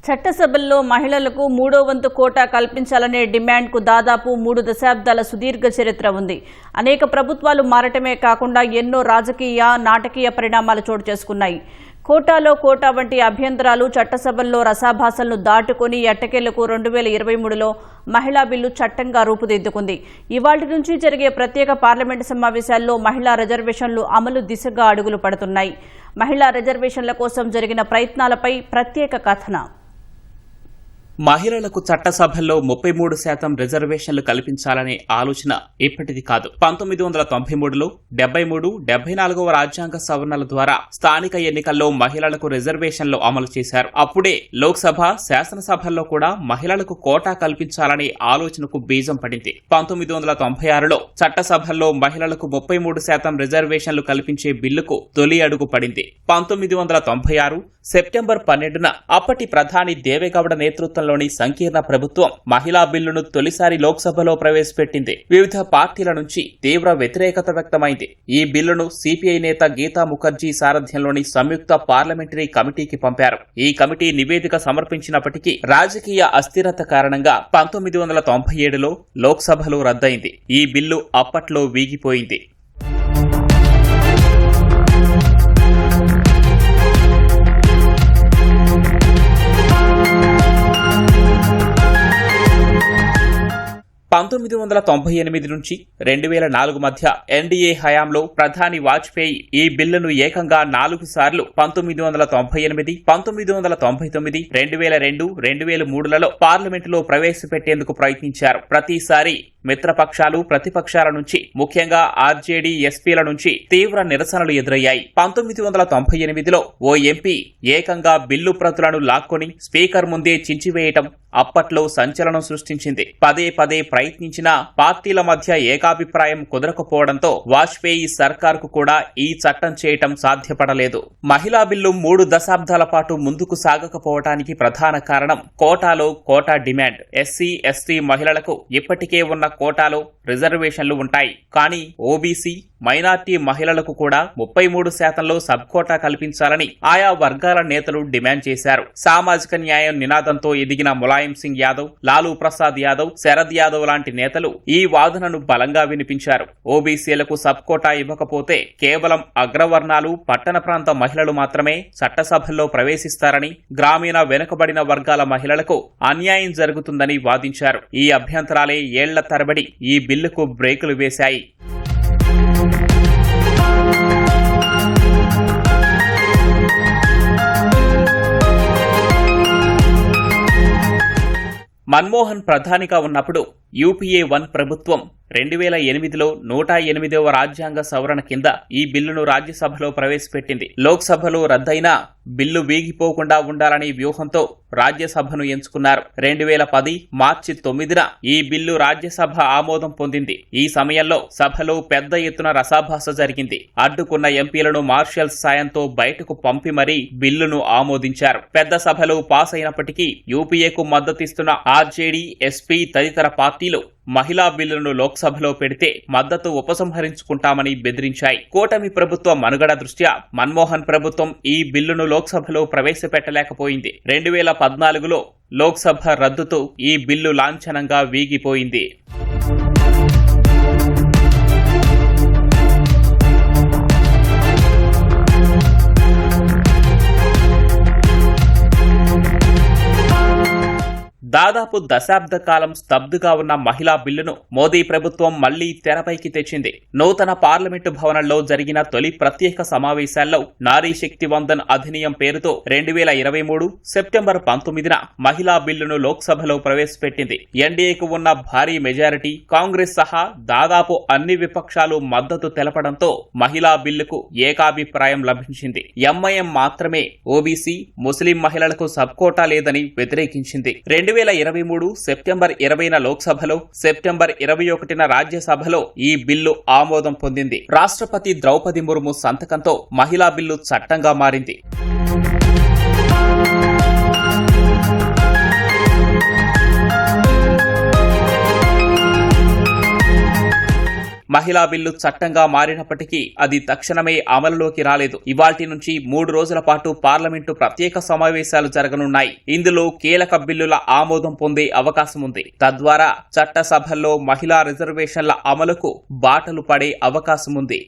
చట్టసభల్లో మహిళలకు మూడో వంతు కోటా కల్పించాలనే డిమాండ్కు దాదాపు 3 దశాబ్దాల సుదీర్ఘ చరిత్ర ఉంది. అనేక ప్రభుత్వాలు మారటమే కాకుండా ఎన్నో రాజకీయ, నాటకీయ పరిణామాలు చోటు చేసుకున్నాయి. కోటాలో కోటా వంటి అభ్యంతరాలు చట్టసభల్లో రసాభాసలను దాటుకుని ఎట్టకేలకు 2023లో మహిళా బిల్లు చట్టంగా రూపుదిద్దుకుంది. ఇవాళ్టి నుంచి జరిగే ప్రత్యేక పార్లమెంటు సమావేశాల్లో మహిళా రిజర్వేషన్లు అమలు దిశగా అడుగులు పడుతున్నాయి. మహిళా రిజర్వేషన్ల కోసం జరిగిన ప్రయత్నాలపై ప్రత్యేక కథనం. మహిళలకు చట్టసభల్లో 33% రిజర్వేషన్లు కల్పించాలనే ఆలోచన ఇప్పటిది కాదు. 1993లో 73, 74వ రాజ్యాంగ సవరణల ద్వారా స్థానిక ఎన్నికల్లో మహిళలకు రిజర్వేషన్లు అమలు చేశారు. అప్పుడే లోక్సభ, శాసనసభల్లో కూడా మహిళలకు కోటా కల్పించాలనే ఆలోచనకు బీజం పడింది. 1996లో చట్టసభల్లో మహిళలకు 33% రిజర్వేషన్లు కల్పించే బిల్లుకు తొలి అడుగు పడింది. 1996 సెప్టెంబర్ 12న అప్పటి ప్రధాని దేవేగౌడ నేతృత్వంలోని సంకీర్ణ ప్రభుత్వం మహిళా బిల్లును తొలిసారి లోక్సభలో ప్రవేశపెట్టింది. వివిధ పార్టీల నుంచి తీవ్ర వ్యతిరేకత వ్యక్తమైంది. ఈ బిల్లును సిపిఐ నేత గీతా ముఖర్జీ సారథ్యంలోని సంయుక్త పార్లమెంటరీ కమిటీకి పంపారు. ఈ కమిటీ నివేదిక సమర్పించినప్పటికీ రాజకీయ అస్థిరత కారణంగా 1997లో లోక్సభలో రద్దయింది. ఈ బిల్లు అప్పట్లో వీగిపోయింది. నుంచి 2004 మధ్య ఎన్డీఏ హయాంలో ప్రధాని వాజ్పేయి ఈ బిల్లును ఏకంగా 4 సార్లు 1998, 1999, 2002, 2003లలో పార్లమెంటులో ప్రవేశపెట్టేందుకు ప్రయత్నించారు. ప్రతిసారి మిత్రపక్షాలు, ప్రతిపక్షాల నుంచి, ముఖ్యంగా ఆర్జేడీ, ఎస్పీల నుంచి తీవ్ర నిరసనలు ఎదురయ్యాయి. 1998లో ఓ ఎంపీ ఏకంగా బిల్లు ప్రతులను లాక్కొని స్పీకర్ ముందే చించివేయటం అప్పట్లో సంచలనం సృష్టించింది. పదే ప్రయత్నించినా పార్టీల మధ్య ఏకాభిప్రాయం కుదరకపోవడంతో వాజ్పేయి సర్కార్కు కూడా ఈ చట్టం చేయటం సాధ్యపడలేదు. మహిళా బిల్లు 3 దశాబ్దాల పాటు ముందుకు సాగకపోవటానికి ప్రధాన కారణం కోటాలో కోటా డిమాండ్. ఎస్సీ, ఎస్టీ మహిళలకు ఇప్పటికే ఉన్న కోటాలో రిజర్వేషన్లు ఉంటాయి. కానీ ఓబీసీ, మైనార్టీ మహిళలకు కూడా 33%లో సబ్ కోటా కల్పించాలని ఆయా వర్గాల నేతలు డిమాండ్ చేశారు. సామాజిక న్యాయం నినాదంతో ఎదిగిన ములాయం సింగ్ యాదవ్, లాలూ ప్రసాద్ యాదవ్, శరద్ యాదవ్ లాంటి నేతలు ఈ వాదనను బలంగా వినిపించారు. ఓబీసీలకు సబ్ కోటా ఇవ్వకపోతే కేవలం అగ్రవర్ణాలు, పట్టణ ప్రాంత మహిళలు మాత్రమే చట్టసభల్లో ప్రవేశిస్తారని, గ్రామీణ వెనుకబడిన వర్గాల మహిళలకు అన్యాయం జరుగుతుందని వాదించారు. ఈ అభ్యంతరాలే ఏళ్ల తరబడి ఈ బిల్లుకు బ్రేకులు వేశాయి. మన్మోహన్ ప్రధానిగా ఉన్నప్పుడు యూపీఏ 1 ప్రభుత్వం 2008లో 108వ రాజ్యాంగ సవరణ కింద ఈ బిల్లును రాజ్యసభలో ప్రవేశపెట్టింది. లోక్సభలో రద్దయినా బిల్లు వీగిపోకుండా ఉండాలనే వ్యూహంతో రాజ్యసభను ఎంచుకున్నారు. 2010 మార్చి 9న ఈ బిల్లు రాజ్యసభ ఆమోదం పొందింది. ఈ సమయంలో సభలో పెద్ద ఎత్తున రసాభాస జరిగింది. అడ్డుకున్న ఎంపీలను మార్షల్స్ సాయంతో బయటకు పంపి మరీ బిల్లును ఆమోదించారు. పెద్ద సభలో పాస్ అయినప్పటికీ యూపీఏకు మద్దతిస్తున్న ఆర్జేడీ, ఎస్పీ తదితర పార్టీలు మహిళా బిల్లును లోక్సభలో పెడితే మద్దతు ఉపసంహరించుకుంటామని బెదిరించాయి. కూటమి ప్రభుత్వ మనుగడ దృష్ట్యా మన్మోహన్ ప్రభుత్వం ఈ బిల్లును లోక్సభలో ప్రవేశపెట్టలేకపోయింది. 2014లో లోక్సభ రద్దుతో ఈ బిల్లు లాంఛనంగా వీగిపోయింది. దాదాపు దశాబ్ద కాలం స్తబ్దుగా ఉన్న మహిళా బిల్లును మోదీ ప్రభుత్వం మళ్లీ తెరపైకి తెచ్చింది. నూతన పార్లమెంటు భవనంలో జరిగిన తొలి ప్రత్యేక సమావేశాల్లో నారీ శక్తి వందన్ అధినియం పేరుతో 2023 సెప్టెంబర్ 19న మహిళా బిల్లును లోక్సభలో ప్రవేశపెట్టింది. ఎన్డీఏకు ఉన్న భారీ మెజారిటీ, కాంగ్రెస్ సహా దాదాపు అన్ని విపక్షాలు మద్దతు తెలపడంతో మహిళా బిల్లుకు ఏకాభిప్రాయం లభించింది. ఎంఐఎం మాత్రమే ఓబీసీ, ముస్లిం మహిళలకు సబ్ కోటా లేదని వ్యతిరేకించింది. 2023 సెప్టెంబర్ 20న లోక్సభలో, సెప్టెంబర్ 21న రాజ్యసభలో ఈ బిల్లు ఆమోదం పొందింది. రాష్ట్రపతి ద్రౌపది ముర్ము సంతకంతో మహిళా బిల్లు చట్టంగా మారింది. మహిళా బిల్లు చట్టంగా మారినప్పటికీ అది తక్షణమే అమలులోకి రాలేదు. ఇవాల్టి నుంచి 3 రోజుల పాటు పార్లమెంటు ప్రత్యేక సమావేశాలు జరగనున్నాయి. ఇందులో కీలక బిల్లుల ఆమోదం పొందే అవకాశం ఉంది. తద్వారా చట్టసభల్లో మహిళా రిజర్వేషన్ల అమలుకు బాటలు పడే అవకాశం ఉంది.